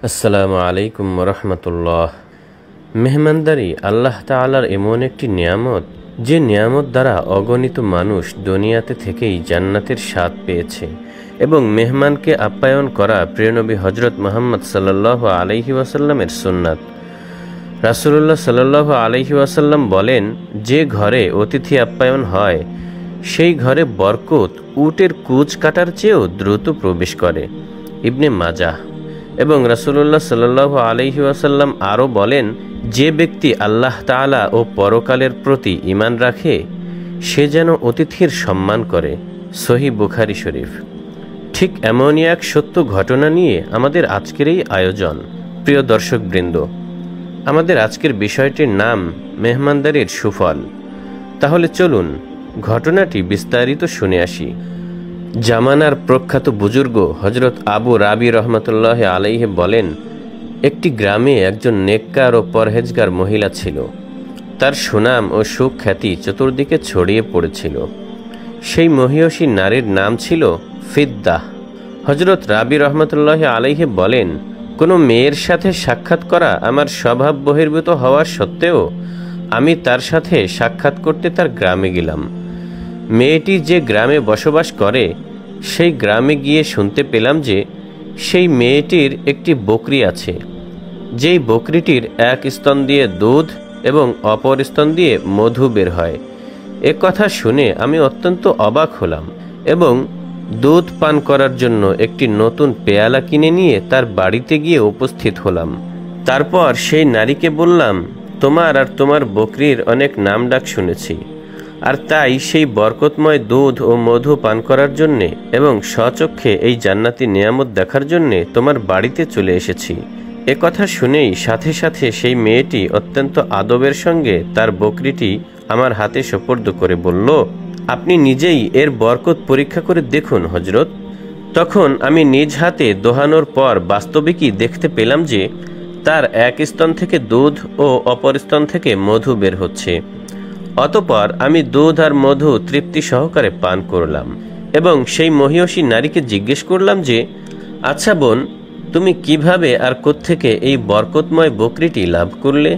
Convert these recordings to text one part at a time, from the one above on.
আসসালামু আলাইকুম রহমতুল্লাহ। মেহমানদারি আল্লাহ তাআলার এমন একটি নিয়ামত, যে নিয়ামত দ্বারা অগণিত মানুষ দুনিয়াতে থেকেই জান্নাতের স্বাদ পেয়েছে। এবং মেহমানকে আপ্যায়ন করা প্রিয়নবী হজরত মুহাম্মদ সাল্লাল্লাহু আলাইহি ওয়াসাল্লামের সুন্নাত। রাসূলুল্লাহ সাল্লাল্লাহু আলাইহি ওয়াসাল্লাম বলেন, যে ঘরে অতিথি আপ্যায়ন হয় সেই ঘরে বরকত উটের কুচ কাটার চেয়েও দ্রুত প্রবেশ করে। ইবনে মাজাহ। এবং রাসূলুল্লাহ সাল্লাল্লাহু আলাইহি ওয়াসাল্লাম আরও বলেন, যে ব্যক্তি আল্লাহ তাআলা ও পরকালের প্রতি ঈমান রাখে সে যেন অতিথির সম্মান করে। সহিহ বুখারী শরীফ। ঠিক এমনই এক সত্য ঘটনা নিয়ে আমাদের আজকের এই আয়োজন। প্রিয় দর্শকবৃন্দ, আমাদের আজকের বিষয়টির নাম মেহমানদারির সুফল। তাহলে চলুন ঘটনাটি বিস্তারিত শুনে আসি। জামানার প্রখ্যাত বুজুর্গ হজরত আবু রাবি রহমতুল্লাহ আলাইহি বলেন, একটি গ্রামে একজন নেককার ও পরহেজগার মহিলা ছিল। তার সুনাম ও সুখ্যাতি চতুর্দিকে ছড়িয়ে পড়েছিল। সেই মহিয়সী নারীর নাম ছিল ফিদ্দাহ। হজরত রাবি রহমতুল্লাহ আলাইহি বলেন, কোনো মেয়ের সাথে সাক্ষাৎ করা আমার স্বভাব বহির্ভূত হওয়ার সত্ত্বেও আমি তার সাথে সাক্ষাৎ করতে তার গ্রামে গেলাম। মেয়েটি যে গ্রামে বসবাস করে সেই গ্রামে গিয়ে শুনতে পেলাম যে সেই মেয়েটির একটি বকরি আছে, যেই বকরিটির এক স্তন দিয়ে দুধ এবং অপর স্তন দিয়ে মধু বের হয়। এ কথা শুনে আমি অত্যন্ত অবাক হলাম এবং দুধ পান করার জন্য একটি নতুন পেয়ালা কিনে নিয়ে তার বাড়িতে গিয়ে উপস্থিত হলাম। তারপর সেই নারীকে বললাম, তোমার আর তোমার বকরির অনেক নাম ডাক শুনেছি, আর তাই সেই বরকতময় দুধ ও মধু পান করার জন্যে এবং স্বচক্ষে এই জান্নাতি নিয়ামত দেখার জন্যে তোমার বাড়িতে চলে এসেছি। এ কথা শুনেই সাথে সাথে সেই মেয়েটি অত্যন্ত আদবের সঙ্গে তার বকরিটি আমার হাতে সোপর্দ করে বলল, আপনি নিজেই এর বরকত পরীক্ষা করে দেখুন হজরত। তখন আমি নিজ হাতে দোহানোর পর বাস্তবিকই দেখতে পেলাম যে তার এক স্তন থেকে দুধ ও অপর স্তন থেকে মধু বের হচ্ছে। অতঃপর আমি দুধ আর মধু তৃপ্তি সহকারে পান করলাম এবং সেই মহিয়সী নারীকে জিজ্ঞেস করলাম যে, আচ্ছা বোন, তুমি কিভাবে আর কোত্থেকে এই বরকতময় বকরিটি লাভ করলে?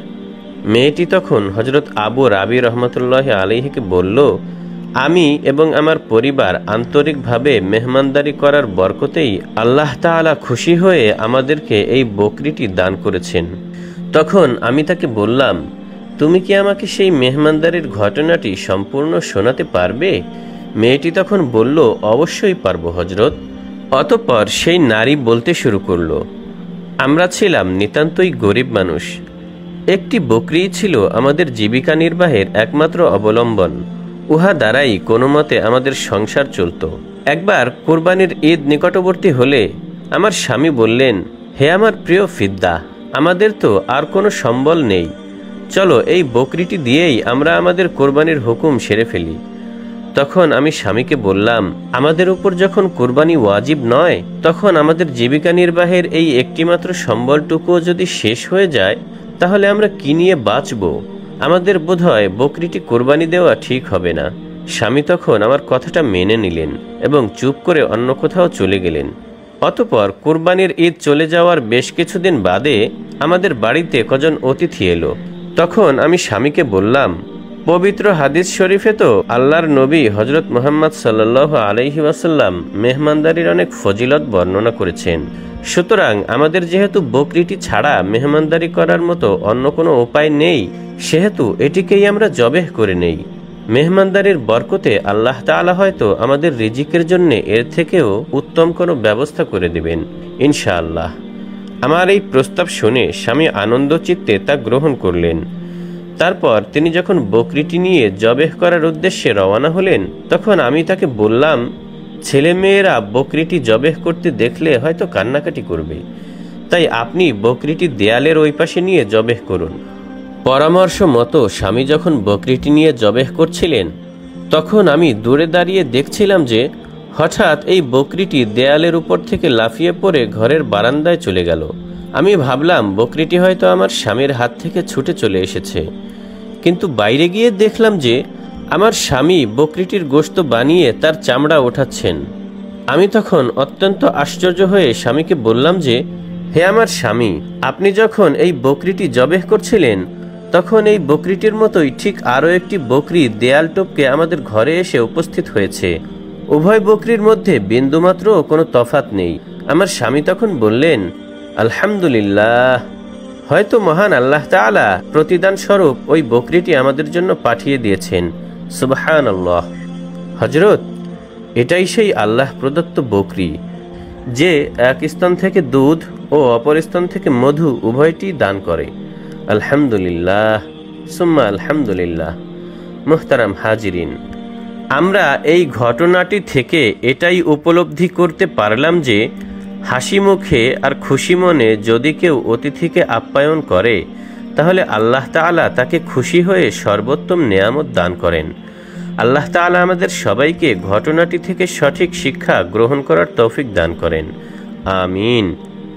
মেয়েটি তখন হজরত আবু রাবি রহমতুল্লাহ আলাইহিকে বলল, আমি এবং আমার পরিবার আন্তরিকভাবে মেহমানদারি করার বরকতেই আল্লাহ তাআলা খুশি হয়ে আমাদেরকে এই বকরিটি দান করেছেন। তখন আমি তাকে বললাম, তুমি কি আমাকে সেই মেহমানদারির ঘটনাটি সম্পূর্ণ শোনাতে পারবে? মেয়েটি তখন বলল, অবশ্যই পারবো হজরত। অতঃপর সেই নারী বলতে শুরু করলো, আমরা ছিলাম নিতান্তই গরিব মানুষ। একটি বকরি ছিল আমাদের জীবিকা নির্বাহের একমাত্র অবলম্বন। উহা দ্বারাই কোনো মতে আমাদের সংসার চলত। একবার কোরবানির ঈদ নিকটবর্তী হলে আমার স্বামী বললেন, হে আমার প্রিয় ফিদ্দাহ, আমাদের তো আর কোনো সম্বল নেই, চলো এই বকরিটি দিয়েই আমরা আমাদের কোরবানির হুকুম সেরে ফেলি। তখন আমি স্বামীকে বললাম, আমাদের উপর যখন কোরবানি ওয়াজিব নয়, তখন আমাদের জীবিকা নির্বাহের এই একটিমাত্র সম্বলটুকুও যদি শেষ হয়ে যায় তাহলে আমরা কি নিয়ে বাঁচব? আমাদের বোধহয় বকরিটি কোরবানি দেওয়া ঠিক হবে না। স্বামী তখন আমার কথাটা মেনে নিলেন এবং চুপ করে অন্য কোথাও চলে গেলেন। অতঃপর কোরবানির ঈদ চলে যাওয়ার বেশ কিছুদিন বাদে আমাদের বাড়িতে কজন অতিথি এলো। তখন আমি স্বামীকে বললাম, পবিত্র হাদিস শরীফে তো আল্লাহর নবী হজরত মুহাম্মদ সাল্লাল্লাহু আলাইহি ওয়াসাল্লাম মেহমানদারির অনেক ফজিলত বর্ণনা করেছেন। সুতরাং আমাদের যেহেতু বকরিটি ছাড়া মেহমানদারি করার মতো অন্য কোনো উপায় নেই, সেহেতু এটিকেই আমরা জবেহ করে নেই। মেহমানদারির বরকতে আল্লাহ তাআলা হয়তো আমাদের রিজিকের জন্য এর থেকেও উত্তম কোনো ব্যবস্থা করে দেবেন ইনশাআল্লাহ। আমার এই প্রস্তাব শুনে স্বামী আনন্দ চিত্তে তা গ্রহণ করলেন। তারপর তিনি যখন বকরিটি নিয়ে জবেহ করার উদ্দেশ্যে রওনা হলেন, তখন আমি তাকে বললাম, ছেলে মেয়েরা বকরিটি জবেহ করতে দেখলে হয়তো কান্নাকাটি করবে, তাই আপনি বকরিটি দেয়ালের ওই পাশে নিয়ে জবেহ করুন। পরামর্শ মতো স্বামী যখন বকরিটি নিয়ে জবেহ করছিলেন, তখন আমি দূরে দাঁড়িয়ে দেখছিলাম যে হঠাৎ এই বকরিটি দেয়ালের উপর থেকে লাফিয়ে পড়ে ঘরের বারান্দায় চলে গেল। আমি ভাবলাম বকরিটি হয়তো আমার স্বামীর হাত থেকে ছুটে চলে এসেছে, কিন্তু বাইরে গিয়ে দেখলাম যে আমার স্বামী বকরিটির গোশত বানিয়ে তার চামড়া ওঠাচ্ছেন। আমি তখন অত্যন্ত আশ্চর্য হয়ে স্বামীকে বললাম যে, হে আমার স্বামী, আপনি যখন এই বকরিটি জবেহ করছিলেন তখন এই বকরিটির মতোই ঠিক আরও একটি বকরি দেয়াল টপকে আমাদের ঘরে এসে উপস্থিত হয়েছে। উভয় বকরির মধ্যে বিন্দুমাত্র কোনো তফাত নেই। আমার স্বামী তখন বললেন, আলহামদুলিল্লাহ, হয়তো মহান আল্লাহ তাআলা প্রতিদান স্বরূপ ওই বকরিটি আমাদের জন্য পাঠিয়ে দিয়েছেন। সুবহানাল্লাহ। হযরত, এটাই সেই আল্লাহ প্রদত্ত বকরি যে এক স্তন থেকে দুধ ও অপর স্তন থেকে মধু উভয়টি দান করে। আলহামদুলিল্লাহ সুম্মা আলহামদুলিল্লাহ। মুহতারাম হাজিরিন, আমরা এই ঘটনাটি থেকে এটাই উপলব্ধি করতে পারলাম যে হাসি মুখে আর খুশি মনে যদি কেউ অতিথিকে আপ্যায়ন করে তাহলে আল্লাহ তাআলা তাকে খুশি হয়ে সর্বোত্তম নেয়ামত দান করেন। আল্লাহ তাআলা আমাদের সবাইকে ঘটনাটি থেকে সঠিক শিক্ষা গ্রহণ করার তৌফিক দান করেন। আমিন।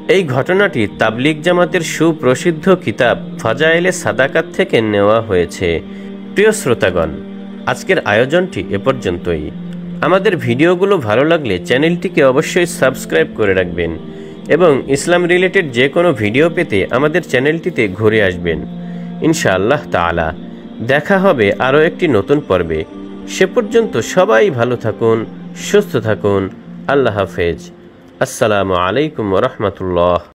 এই ঘটনাটি তাবলিগ জামাতের সুপ্রসিদ্ধ কিতাব ফাজায়েলে সাদাকাত থেকে নেওয়া হয়েছে। প্রিয় শ্রোতাগণ, আজকের আয়োজনটি এ পর্যন্তই। আমাদের ভিডিওগুলো ভালো লাগলে চ্যানেলটিকে অবশ্যই সাবস্ক্রাইব করে রাখবেন এবং ইসলাম রিলেটেড যে কোনো ভিডিও পেতে আমাদের চ্যানেলটিতে ঘুরে আসবেন ইনশাআল্লাহ তাআলা। দেখা হবে আরও একটি নতুন পর্বে। সে পর্যন্ত সবাই ভালো থাকুন, সুস্থ থাকুন। আল্লাহ হাফেজ। আসসালামু আলাইকুম ওয়া রাহমাতুল্লাহ।